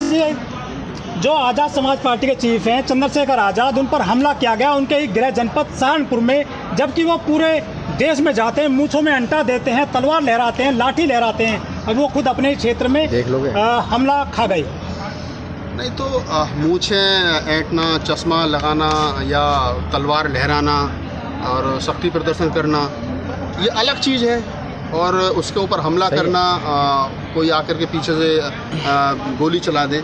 जी, जो आज़ाद समाज पार्टी के चीफ हैं चंद्रशेखर आज़ाद, उन पर हमला किया गया उनके ही गृह जनपद सहारनपुर में, जबकि वो पूरे देश में जाते हैं, मूँछों में अंटा देते हैं, तलवार लहराते हैं, लाठी लहराते हैं, और वो खुद अपने ही क्षेत्र में हमला खा गए। नहीं तो मूँछें ऐंठना, चश्मा लगाना या तलवार लहराना और शक्ति प्रदर्शन करना ये अलग चीज़ है, और उसके ऊपर हमला करना, कोई आकर के पीछे से गोली चला दे,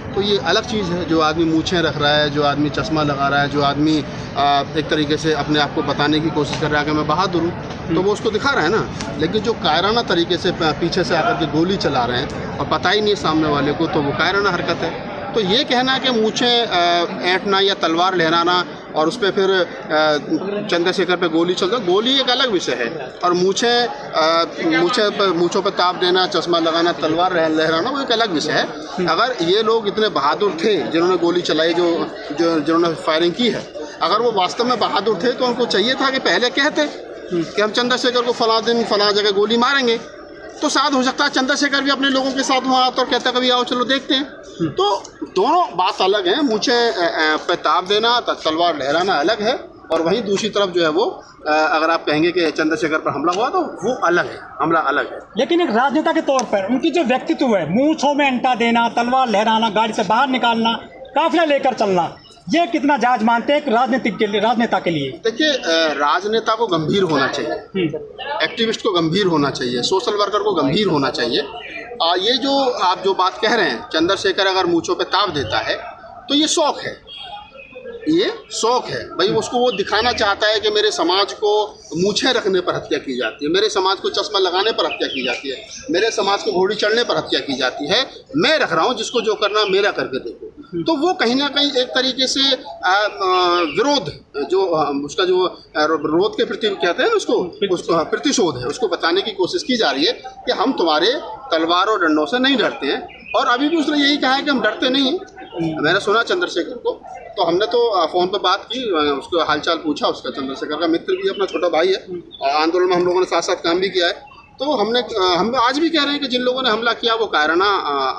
तो ये अलग चीज़ है। जो आदमी मूँछें रख रहा है, जो आदमी चश्मा लगा रहा है, जो आदमी एक तरीके से अपने आप को बताने की कोशिश कर रहा है कि मैं बहादुर हूँ, तो वो उसको दिखा रहा है ना। लेकिन जो कायराना तरीके से पीछे से आकर के गोली चला रहे हैं और पता ही नहीं सामने वाले को, तो वो कायराना हरकत है। तो ये कहना कि मूँछें ऐंठना या तलवार लहराना और उस पर फिर चंद्रशेखर पे गोली चलता, गोली एक अलग विषय है, और मूँछों पर ताप देना, चश्मा लगाना, तलवार लहराना वो एक अलग विषय है। अगर ये लोग इतने बहादुर थे जिन्होंने गोली चलाई, जिन्होंने फायरिंग की है, अगर वो वास्तव में बहादुर थे तो उनको चाहिए था कि पहले कहते कि हम चंद्रशेखर को फला दिन फला जगह गोली मारेंगे, तो शायद हो सकता है चंद्रशेखर भी अपने लोगों के साथ वहाँ आता और कहता कभी आओ चलो देखते हैं। तो दोनों बात अलग है, मूँछें पे ताप देना, तलवार लहराना अलग है, और वहीं दूसरी तरफ जो है वो अगर आप कहेंगे कि चंद्रशेखर पर हमला हुआ तो वो अलग है, हमला अलग है। लेकिन एक राजनेता के तौर पर उनकी जो व्यक्तित्व है, मूँछों में अंटा देना, तलवार लहराना, गाड़ी से बाहर निकालना, काफिला लेकर चलना, ये कितना जायज मानते हैं एक राजनेता के लिए? देखिए, राजनेता को गंभीर होना चाहिए, एक्टिविस्ट को गंभीर होना चाहिए, सोशल वर्कर को गंभीर होना चाहिए। ये जो आप जो बात कह रहे हैं, चंद्रशेखर अगर मूँछों पे ताप देता है तो ये शौक है, ये शौक है भाई। उसको वो दिखाना चाहता है कि मेरे समाज को मूँछें रखने पर हत्या की जाती है, मेरे समाज को चश्मा लगाने पर हत्या की जाती है, मेरे समाज को घोड़ी चढ़ने पर हत्या की जाती है, मैं रख रहा हूँ, जिसको जो करना मेरा करके देखो। तो वो कहीं ना कहीं एक तरीके से विरोध, जो उसका जो विरोध के प्रति कहते हैं उसको प्रतिशोध है, उसको बताने की कोशिश की जा रही है कि हम तुम्हारे तलवार और डंडों से नहीं डरते हैं। और अभी भी उसने यही कहा है कि हम डरते नहीं हैं। मैंने सुना चंद्रशेखर को, तो हमने तो फ़ोन पर बात की, उसको हालचाल पूछा, उसका चंद्रशेखर का मित्र भी अपना छोटा भाई है, आंदोलन में हम लोगों ने साथ साथ काम भी किया है। तो हम आज भी कह रहे हैं कि जिन लोगों ने हमला किया वो कायराना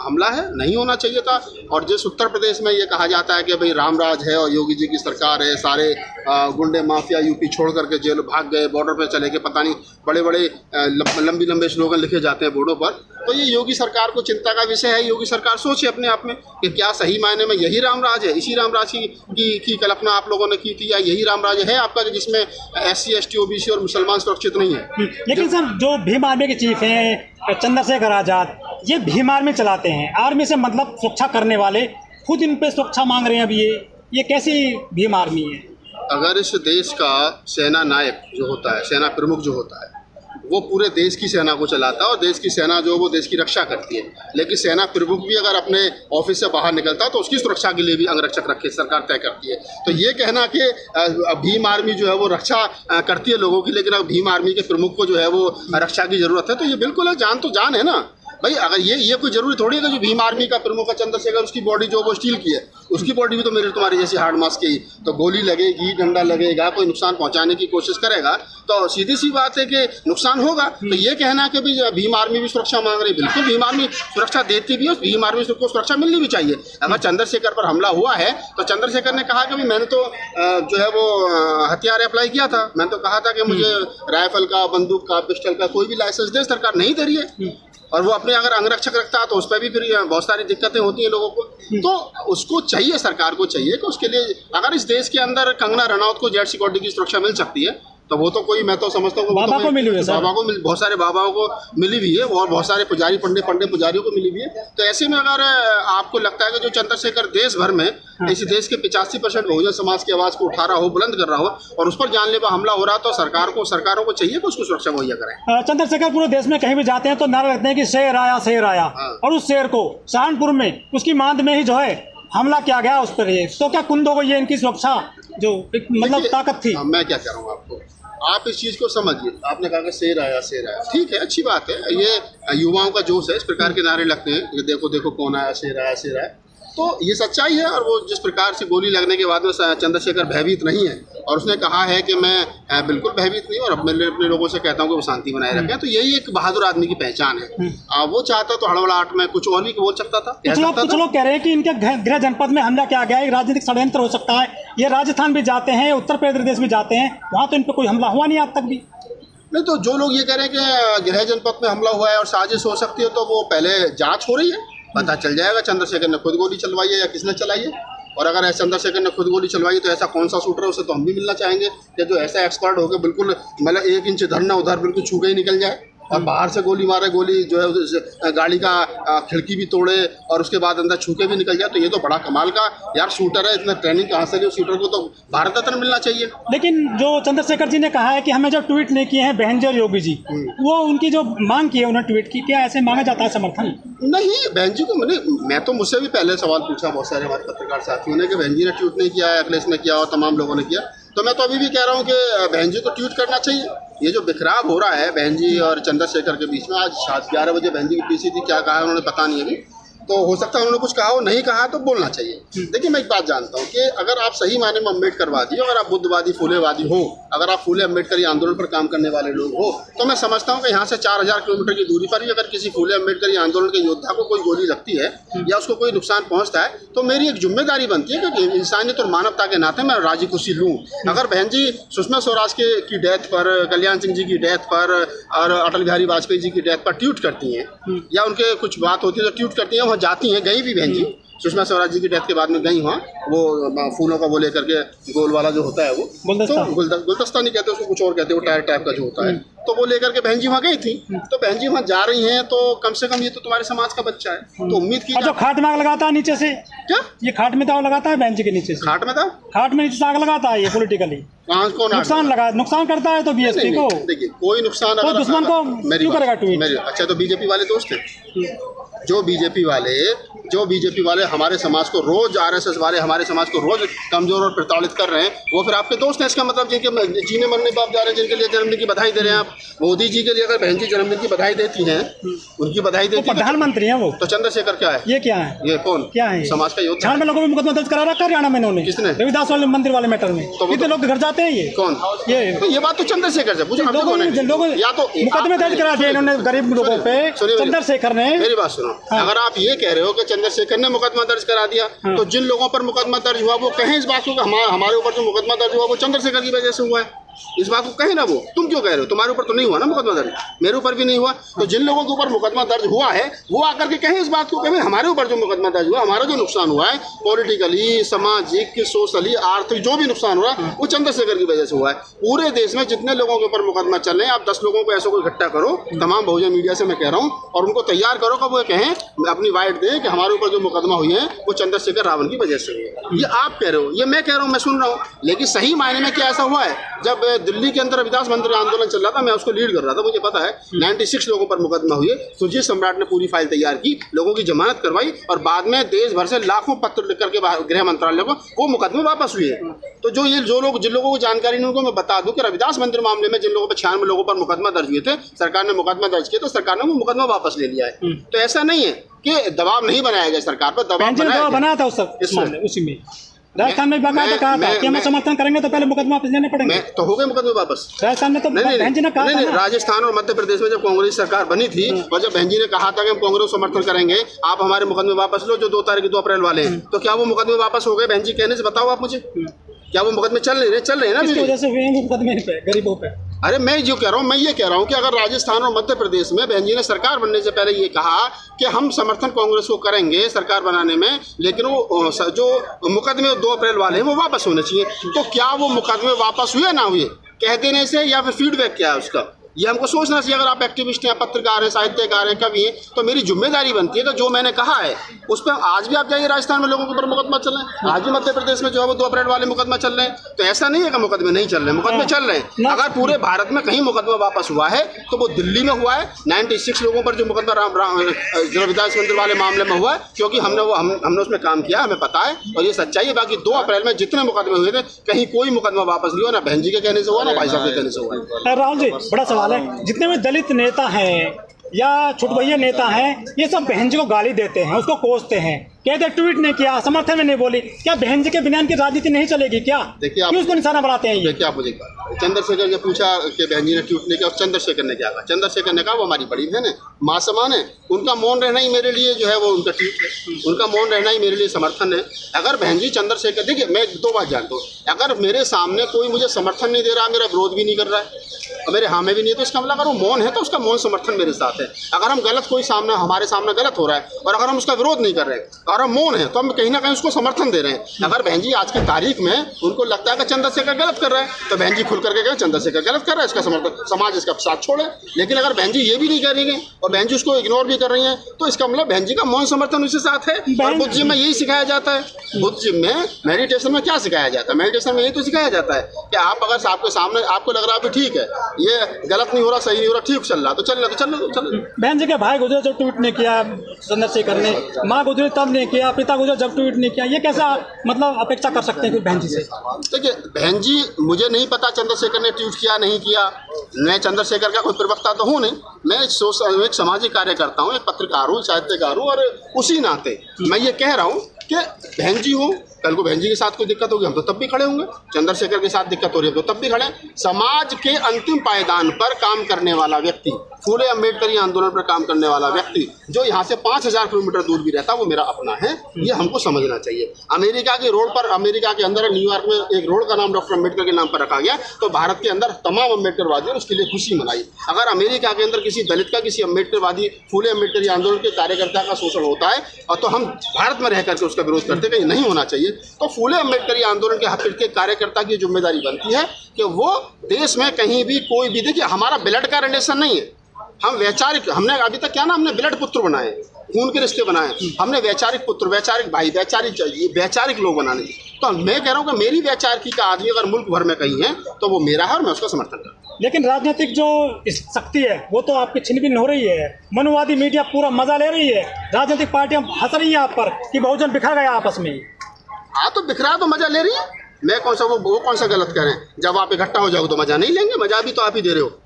हमला है, नहीं होना चाहिए था। और जिस उत्तर प्रदेश में ये कहा जाता है कि भाई रामराज है और योगी जी की सरकार है, सारे गुंडे माफिया यूपी छोड़ करके जेल भाग गए, बॉर्डर पे चले गए, पता नहीं बड़े बड़े लंबे स्लोगन लिखे जाते हैं बोर्डों पर, तो ये योगी सरकार को चिंता का विषय है। योगी सरकार सोचे अपने आप में कि क्या सही मायने में यही रामराज है, इसी रामराज की कल्पना आप लोगों ने की थी, या यही रामराज है आपका जिसमें SC ST OBC और मुसलमान सुरक्षित नहीं है? लेकिन सर, जो भीम आर्मी के चीफ हैं चंद्रशेखर आज़ाद, ये भीम आर्मी चलाते हैं, आर्मी से मतलब सुरक्षा करने वाले, खुद इन पे सुरक्षा मांग रहे हैं। अब ये कैसी भीम आर्मी है? अगर इस देश का सेना नायक जो होता है, सेना प्रमुख जो होता है, वो पूरे देश की सेना को चलाता है और देश की सेना जो वो देश की रक्षा करती है, लेकिन सेना प्रमुख भी अगर अपने ऑफिस से बाहर निकलता है तो उसकी सुरक्षा के लिए भी अंगरक्षक रखे सरकार तय करती है। तो ये कहना कि भीम आर्मी जो है वो रक्षा करती है लोगों की, लेकिन अब भीम आर्मी के प्रमुख को जो है वो रक्षा की ज़रूरत है, तो ये बिल्कुल है, जान तो जान है ना भाई। अगर ये कोई जरूरी थोड़ी है कि जो भीम आर्मी का प्रमुख है चंद्रशेखर, उसकी बॉडी जो वो स्टील की है, उसकी बॉडी भी तो मेरे तुम्हारी जैसी हार्ड मास की, तो गोली लगेगी, डंडा लगेगा, कोई नुकसान पहुंचाने की कोशिश करेगा तो सीधी सी बात है कि नुकसान होगा। तो ये कहना कि भी भीम आर्मी भी सुरक्षा मांग रही, बिल्कुल भीम आर्मी सुरक्षा देती भी है, भीम आर्मी को सुरक्षा मिलनी भी चाहिए। अगर चंद्रशेखर पर हमला हुआ है तो चंद्रशेखर ने कहा कि भाई मैंने तो जो है वो हथियार अप्लाई किया था, मैंने तो कहा था कि मुझे राइफल का, बंदूक का, पिस्टल का कोई भी लाइसेंस दे, सरकार नहीं दे रही है। और वो अपने अगर अंगरक्षक रखता है तो उस पर भी फिर बहुत सारी दिक्कतें होती हैं लोगों को। तो उसको चाहिए, सरकार को चाहिए कि उसके लिए अगर इस देश के अंदर कंगना रनौत को जेड सिक्योरिटी की सुरक्षा मिल सकती है तो वो तो कोई, मैं तो समझता हूँ बाबा को मिली हुई है, बाबा को बहुत सारे बाबाओं को मिली हुई है और बहुत सारे पुजारी पंडे पुजारियों को मिली हुई है। तो ऐसे में अगर आपको लगता है कि जो चंद्रशेखर देश भर में इस देश के 85% बहुजन समाज की आवाज़ को उठा रहा हो, बुलंद कर रहा हो, और उस पर जानलेवा हमला हो रहा तो सरकारों को चाहिए कि उसको सुरक्षा मुहैया करें। चंद्रशेखर पूरे देश में कहीं भी जाते हैं तो नारा लगते हैं कि शेर आया, शेर आया। और उस शेर को सहारनपुर में उसकी मांद में ही जो है हमला किया गया उस पर। तो क्या कुंदों को ये इनकी सुरक्षा जो मतलब ताकत थी? मैं क्या कह रहा हूँ आपको, आप इस चीज़ को समझिए। आपने कहा कि शेर आया, ठीक है, अच्छी बात है, ये युवाओं का जोश है, इस प्रकार के नारे लगते हैं कि देखो देखो कौन आया, शेर आया, शेर आया। तो ये सच्चाई है। और वो जिस प्रकार से गोली लगने के बाद में चंद्रशेखर भयभीत नहीं है और उसने कहा है कि मैं बिल्कुल भयभीत नहीं और अपने लोगों से कहता हूँ कि वो शांति बनाए रखें, तो यही एक बहादुर आदमी की पहचान है। वो चाहता तो हड़बड़ाहट में कुछ और भी बोल सकता था। कुछ लोग कह रहे हैं कि इनके गृह जनपद में हमला किया गया है, राजनीतिक षड्यंत्र हो सकता है। ये राजस्थान भी जाते हैं, उत्तर प्रदेश भी जाते हैं, वहाँ तो इन पर कोई हमला हुआ नहीं आज तक भी। नहीं, तो जो लोग ये कह रहे हैं कि गृह जनपद में हमला हुआ है और साजिश हो सकती है, तो वो पहले जांच हो रही है, पता चल जाएगा चंद्रशेखर ने खुद गोली चलवाई है या किसने चलाई है। और अगर ऐसा चंद्रशेखर ने खुद गोली चलवाई तो ऐसा कौन सा शूटर है, उसे तो हम भी मिलना चाहेंगे कि जो ऐसा एक्सपर्ट हो गया बिल्कुल मतलब 1 इंच इधर ना उधर बिल्कुल छू के ही निकल जाए और बाहर से गोली मारे, गोली जो है गाड़ी का खिड़की भी तोड़े और उसके बाद अंदर छू के भी निकल जाए, तो ये तो बड़ा कमाल का यार शूटर है। इतना ट्रेनिंग कहाँ से लिया शूटर को, तो भारत रत्न मिलना चाहिए। लेकिन जो चंद्रशेखर जी ने कहा है कि हमें जो ट्वीट नहीं किए हैं बहन जी और योगी जी, वो उनकी जो मांग की है उन्होंने ट्वीट की, क्या ऐसे मांगा जाता है समर्थन? नहीं, बहन जी को मैं तो मुझसे भी पहले सवाल पूछा बहुत सारे हमारे पत्रकार साथियों ने कि बहन जी ने ट्वीट नहीं किया है, अखिलेश ने किया और तमाम लोगों ने किया। तो मैं तो अभी भी कह रहा हूँ कि बहन जी को ट्वीट करना चाहिए। ये जो बिखराव हो रहा है बहन जी और चंद्रशेखर के बीच में, आज 11 बजे बहन जी की पीसी थी, क्या कहा है उन्होंने पता नहीं अभी, तो हो सकता है उन्होंने कुछ कहा हो, नहीं कहा तो बोलना चाहिए। देखिए मैं एक बात जानता हूँ कि अगर आप सही मायने में अम्बेडकरवादी हो, अगर आप बुद्धवादी फूलेवादी हो, अगर आप फूले अम्बेडकरी आंदोलन पर काम करने वाले लोग हो, तो मैं समझता हूँ कि यहाँ से 4000 किलोमीटर की दूरी पर भी अगर किसी फूले अम्बेडकरी आंदोलन के योद्धा को कोई गोली लगती है या उसको कोई नुकसान पहुँचता है, तो मेरी एक जिम्मेदारी बनती है कि इंसानियत और मानवता के नाते मैं राजी खुशी लूँ। अगर बहन जी सुषमा स्वराज की डेथ पर, कल्याण सिंह जी की डेथ पर और अटल बिहारी वाजपेयी जी की डेथ पर ट्वीट करती हैं या उनके कुछ बात होती है तो ट्वीट करती हैं, वहाँ जाती हैं, गई भी बहन जी सुषमा स्वराज जी की डेथ के बाद में गई वहाँ, वो फूलों का वो लेकर के गोल वाला जो होता है वो गुलदस्ता नहीं कहते उसको, कुछ और कहते हैं, वो टायर टाइप का जो होता है, तो वो लेकर के बहन जी वहाँ गई थी। तो बहन जी वहाँ जा रही हैं तो कम से कम ये तो तुम्हारे समाज का बच्चा है, तो उम्मीद की। जो खाट में आग लगाता है नीचे से, क्या ये खाट में तो आग लगाता है बहन जी के नीचे से? खाट में था, खाट में नीचे से आग लगाता है ये पॉलिटिकली नुकसान करता है। तो बीएसपी को देखिए कोई नुकसान, तो दुश्मन को क्यों करेगा ट्वीट? अच्छा तो बीजेपी वाले दोस्त हैं, जो बीजेपी वाले हमारे समाज को रोज, आरएसएस वाले हमारे समाज को रोज कमजोर और प्रताड़ित कर रहे हैं, वो फिर आपके दोस्त हैं। इसका मतलब जिनके जीने मरने पर आप जा रहे हैं, जिनके लिए जन्मदिन की बधाई दे रहे हैं आप, मोदी जी के लिए अगर बहन जी जन्मदिन की बधाई देती हैं, उनकी बधाई देती हैं, प्रधानमंत्री हैं वो, तो चंद्रशेखर क्या है? ये क्या है? ये कौन क्या है? समाज का योद्धा। 96 लोगों में मुकदमा दर्ज करा रखा हरियाणा में इन्होंने। किसने? रविदास वाले मंदिर वाले मैटर में। तो कितने लोग घर जाते हैं? ये कौन? ये बात तो चंद्रशेखर से पूछो, या तो मुकदमे दर्ज करा दिए इन्होंने गरीब लोगों पे, चंद्रशेखर ने। मेरी बात सुनो, अगर आप ये कह रहे हो कि चंद्रशेखर ने मुकदमा दर्ज करा दिया, तो जिन लोगों पर मुकदमा दर्ज हुआ वो कहें इस बात को कि हमारे ऊपर जो मुकदमा दर्ज हुआ वो चंद्रशेखर की वजह से हुआ है, इस बात को कहे ना। वो तुम क्यों कह रहे हो? तुम्हारे ऊपर तो नहीं हुआ ना मुकदमा दर्ज, मेरे ऊपर भी नहीं हुआ, तो जिन लोगों के ऊपर मुकदमा दर्ज हुआ है वो आकर के कहें इस बात को, कहें हमारे ऊपर जो मुकदमा दर्ज हुआ, हमारा जो नुकसान हुआ है पॉलिटिकली, सामाजिक, सोशली, आर्थिक जो भी नुकसान हुआ वो चंद्रशेखर की वजह से हुआ है। पूरे देश में जितने लोगों के ऊपर मुकदमा चल रहे हैं, आप 10 लोगों को ऐसा कोई इकट्ठा करो, तमाम बहुजन मीडिया से मैं कह रहा हूँ, और उनको तैयार करो कि वो कहें, अपनी वाइट दें कि हमारे ऊपर जो मुकदमा हुई है वो चंद्रशेखर रावण की वजह से हुई है। ये आप कह रहे हो, ये मैं कह रहा हूँ, मैं सुन रहा हूँ, लेकिन सही मायने में क्या ऐसा हुआ है? जब दिल्ली के अंदर रविदास मंदिर आंदोलन चल रहा था, मैं उसको लीड कर रहा था, मुझे पता है 96 लोगों पर मुकदमा हुए। सुरजीत सम्राट ने पूरी फाइल तैयार की, लोगों की जमानत करवाई और बाद में देश भर से लाखों पत्र लिख करके गृह मंत्रालय को वो मुकदमे वापस हुए। तो जिन लोगों को जानकारी नहीं, उनको मैं बता दूं कि रविदास मंदिर मामले में जिन लोगों पर 96 लोगों पर मुकदमा दर्ज हुए थे, सरकार ने मुकदमा दर्ज किया तो सरकार ने वो मुकदमा वापस ले लिया है। तो ऐसा नहीं है कि दबाव नहीं बनाया गया सरकार पर, दबाव बनाया था उसी में। राजस्थान में बाकायदा कहा था कि हम समर्थन करेंगे तो पहले मुकदमा वापस लेने पड़ेंगे, तो हो गए मुकदमे वापस। राजस्थान में तो बहन जी ने कहा था, राजस्थान और मध्य प्रदेश में जब कांग्रेस सरकार बनी थी और जब बहन जी ने कहा था कि हम कांग्रेस को समर्थन करेंगे, आप हमारे मुकदमे वापस लो जो 2 तारीख 2 अप्रैल वाले हैं, तो क्या वो मुकदमे वापस हो गए बहन जी कहने से? बताओ आप मुझे, क्या वो मुकदमे चल रहे हैं ना मुकदमे पे, गरीबों पे? अरे मैं ये कह रहा हूँ कि अगर राजस्थान और मध्य प्रदेश में बहन जी ने सरकार बनने से पहले ये कहा कि हम समर्थन कांग्रेस को करेंगे सरकार बनाने में, लेकिन वो जो मुकदमे 2 अप्रैल वाले हैं वो वापस होने चाहिए, तो क्या वो मुकदमे वापस हुए ना हुए कह देने से, या फिर फीडबैक क्या है उसका? ये हमको सोचना चाहिए। अगर आप एक्टिविस्ट हैं, पत्रकार हैं, साहित्यकार हैं, कवि हैं, तो मेरी जिम्मेदारी बनती है कि जो मैंने कहा है उस पर आज भी आप जाइए, राजस्थान में लोगों के ऊपर मुकदमा चल रहे हैं, आज भी मध्य प्रदेश में जो है वो 2 अप्रैल वाले मुकदमा चल रहे हैं। तो ऐसा नहीं है कि मुकदमे नहीं चल रहे हैं, मुकदमे चल रहे हैं। अगर पूरे भारत में कहीं मुकदमा वापस हुआ है तो वो दिल्ली में हुआ है, 96 लोगों पर जो मुकदमा रविदास मंदिर वाले मामले में हुआ है, क्योंकि हमने उसमें काम किया, हमें पता है और ये सच्चाई है। बाकी 2 अप्रैल में जितने मुकदमे हुए थे कहीं कोई मुकदमा वापस नहीं हुआ, ना बहन जी के कहने से हुआ, ना भाई साहब के कहने से हुआ। राहुल जी, बड़ा सवाल है, जितने में दलित नेता हैं या छुटभैया नेता हैं, ये सब बहन जी को गाली देते हैं, उसको कोसते हैं, कहते ट्वीट नहीं किया, समर्थन में नहीं बोली। क्या बहन जी के बयान की राजनीति नहीं चलेगी क्या? देखिए आप क्यों उसको निशाना बनाते हैं ये? देखिए आप मुझे चंद्रशेखर ने पूछा कि बहन जी ने ट्वीट नहीं किया, और चंद्रशेखर ने क्या कहा? चंद्रशेखर ने कहा वो हमारी बड़ी बहन है, माँ समान है, उनका मौन रहना ही मेरे लिए जो है वो उनका ट्वीट है, उनका मौन रहना ही मेरे लिए समर्थन है। अगर बहन जी चंद्रशेखर, देखिए मैं दो बात जानता हूँ, अगर मेरे सामने कोई मुझे समर्थन नहीं दे रहा, मेरा विरोध भी नहीं कर रहा है और मेरे हाँ में भी नहीं है, तो इसका मतलब अगर वो मौन है तो उसका मौन समर्थन मेरे साथ है। अगर हम गलत कोई सामने हमारे सामने गलत हो रहा है और अगर हम उसका विरोध नहीं कर रहे, अगर हम मौन है तो हम कहीं ना कहीं उसको समर्थन दे रहे हैं। अगर बहन जी आज की तारीख में उनको लगता है कि चंद्रशेखर गलत कर रहा है, तो बहन जी खुल करके कहें चंद्रशेखर गलत कर रहा है, इसका समर्थन समाज इसका साथ छोड़े। लेकिन अगर बहन जी ये भी नहीं कर रही है और बहन जी उसको इग्नोर भी कर रही है, तो इसका मतलब बहन जी का मौन समर्थन उसके साथ है। और बुद्धिज्म में यही सिखाया जाता है, बुद्धिज्म में मेडिटेशन में क्या सिखाया जाता है? मेडिटेशन में यही तो सिखाया जाता है कि आप अगर आपके सामने आपको लग रहा है ठीक है, ये गलत नहीं हो रहा, सही नहीं हो रहा, ठीक चल रहा, तो चल रहा। बहन जी के भाई गुजरे जब ट्वीट नहीं किया चंद्रशेखर ने, माँ गुजरे तब नहीं किया, पिता गुजरे जब ट्वीट नहीं किया, ये कैसा मतलब अपेक्षा कर सकते हैं फिर बहन जी से? देखिए बहन जी, मुझे नहीं पता चंद्रशेखर ने ट्वीट किया नहीं किया, मैं चंद्रशेखर का कोई प्रवक्ता तो हूँ नहीं, मैं एक सामाजिक कार्यकर्ता हूँ, एक पत्रकार हूँ, साहित्यकार हूँ, और उसी नाते मैं ये कह रहा हूँ कि बहन जी हो, कल को बहन जी के साथ कोई दिक्कत होगी हम तो तब भी खड़े होंगे, चंद्रशेखर के साथ दिक्कत हो रही है तो तब भी खड़े। समाज के अंतिम पायदान पर काम करने वाला व्यक्ति, फूले अम्बेडकरी आंदोलन पर काम करने वाला व्यक्ति जो यहाँ से 5000 किलोमीटर दूर भी रहता है, वो मेरा अपना है, ये हमको समझना चाहिए। अमेरिका के रोड पर, अमेरिका के अंदर न्यूयॉर्क में एक रोड का नाम डॉक्टर अम्बेडकर के नाम पर रखा गया, तो भारत के अंदर तमाम अम्बेडकरवादियों ने उसके लिए खुशी मनाई। अगर अमेरिका के अंदर किसी दलित का, किसी अम्बेडकरवादी, फूले अम्बेडकरी आंदोलन के कार्यकर्ता का शोषण होता है और तो हम भारत में रह करके उसका विरोध करते हैं कि नहीं होना चाहिए, तो फूले अम्बेडकरी आंदोलन के हक के कार्यकर्ता की जिम्मेदारी बनती है कि वो देश में कहीं भी कोई भी, देखिए हमारा ब्लड का रिलेशन नहीं है, हम वैचारिक, हमने अभी तक क्या ना हमने ब्लड पुत्र बनाए, खून के रिश्ते बनाए, हमने वैचारिक पुत्र, वैचारिक भाई, वैचारिक लोग बनाने। तो मैं कह रहा हूँ कि मेरी वैचारिकी का आदमी अगर मुल्क भर में कहीं है तो वो मेरा है और मैं उसका समर्थन करता हूँ। लेकिन राजनीतिक जो शक्ति है वो तो आपकी छिन भिन्न हो रही है, मनुवादी मीडिया पूरा मजा ले रही है, राजनीतिक पार्टियां हंस रही हैं आप पर कि बहुजन बिखर गया आपस में। हाँ तो बिखरा तो मजा ले रही है, मैं कौन सा वो कौन सा गलत करें? जब आप इकट्ठा हो जाओ तो मजा नहीं लेंगे, मजा भी तो आप ही दे रहे हो।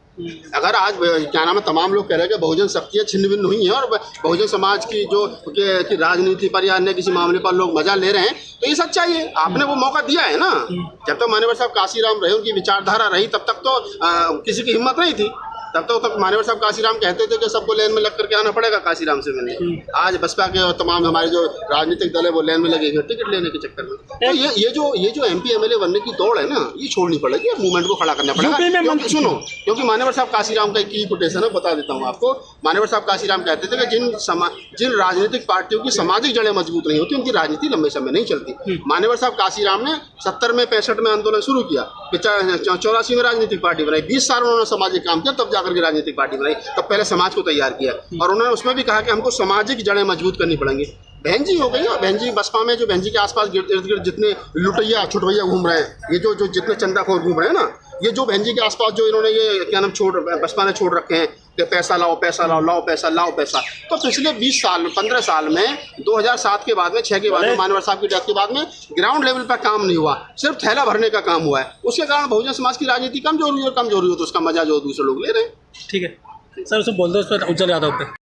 अगर आज क्या नाम है तमाम लोग कह रहे हैं कि बहुजन शक्तियाँ छिन्न भिन्न हुई हैं और बहुजन समाज की जो कि राजनीति पर या अन्य किसी मामले पर लोग मजा ले रहे हैं, तो ये सच्चाई है, आपने वो मौका दिया है ना। जब तक मान्यवर साहब काशीराम रहे, उनकी विचारधारा रही, तब तक तो किसी की हिम्मत नहीं थी। तब तक मान्यवर साहब काशीराम कहते थे कि सबको लाइन में लग करके आना पड़ेगा काशीराम से मिलने। आज बसपा के और तमाम हमारे जो राजनीतिक दल है वो लाइन में लगे हैं टिकट लेने के चक्कर में। तो ये जो MP MLA बनने की दौड़ है ना, ये छोड़नी पड़ेगी और मूवमेंट को खड़ा करना पड़ेगा। सुनो, क्योंकि मान्यवर साहब काशीराम का एक कोटेशन है, बता देता हूँ आपको। मान्यवर साहब काशीराम कहते थे कि जिन राजनीतिक पार्टियों की सामाजिक जड़ें मजबूत नहीं होती, उनकी राजनीति लंबे समय नहीं चलती। मान्यवर साहब काशीराम ने 70 में 65 में आंदोलन शुरू किया, 84 में राजनीतिक पार्टी बनाई, 20 साल उन्होंने सामाजिक काम किया, तब जाकर के राजनीतिक पार्टी बनाई, तब पहले समाज को तैयार किया और उन्होंने उसमें भी कहा कि हमको सामाजिक जड़ें मजबूत करनी पड़ेंगी। बहन जी हो गई, और बहन जी बसपा में जो बहन जी के आसपास इर्द गिर्द जितने लुटैया छुटभैया घूम रहे हैं, ये जो जितने चंदाखोर घूम रहे हैं ना, ये जो बहन जी के आसपास जो इन्होंने ये क्या नाम बसपा ने छोड़ रखे हैं कि पैसा लाओ, पैसा लाओ, लाओ पैसा, लाओ पैसा, तो पिछले 20 साल 15 साल में 2007 के बाद में 6 के बाद में मान्यवर साहब की डेथ के बाद में ग्राउंड लेवल पर काम नहीं हुआ, सिर्फ थैला भरने का काम हुआ है। उसके कारण बहुजन समाज की राजनीति कमजोर हुई, और कमजोर हुई तो उसका मजा जो दूसरे लोग ले रहे हैं। ठीक है सर, उसको बोल दो उस पर उज्जवल यादव पे।